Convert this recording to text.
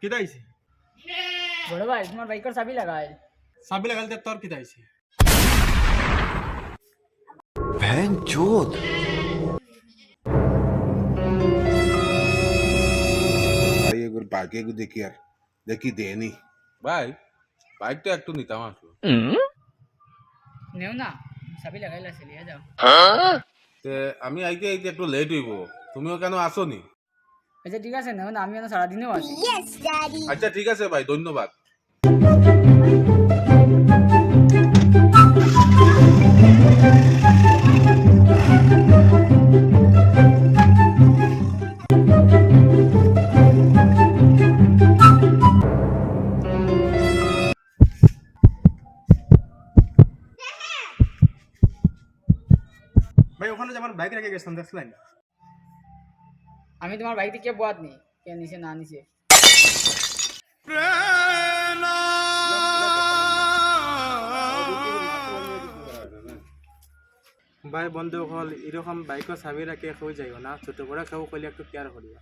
কিতা আইছে বড় ভাই তোমার বাইকের চাবি লাগাই চাবি লাগাইতে তোর কিতা আইছে बहन चोद भाई एक बार बाइक को देखी यार देखी देनी ভাই বাইকটা একটু নিতাম আসলো নেও না চাবি লাগাইলা চলিয়ে যাও তে আমি আইতে আইতে একটু লেট হইব তুমিও কেন আসো নি আচ্ছা ঠিক আছে নেও না আমি সারাদিনেও আছি আচ্ছা ঠিক আছে ভাই ধন্যবাদ ভাই ওখানে যে আমার বাইক রেখে গেছিলাম দেখছিলেন আমি তোমার বাইক থেকে বোয়াত নেই কে নিছে না নিছে ভাই বন্ধু হল এরকম বাইকও চাবি রাখে কেউ যাইও না ছোট বড় কেউ কইলে একটু কেয়ার করিবা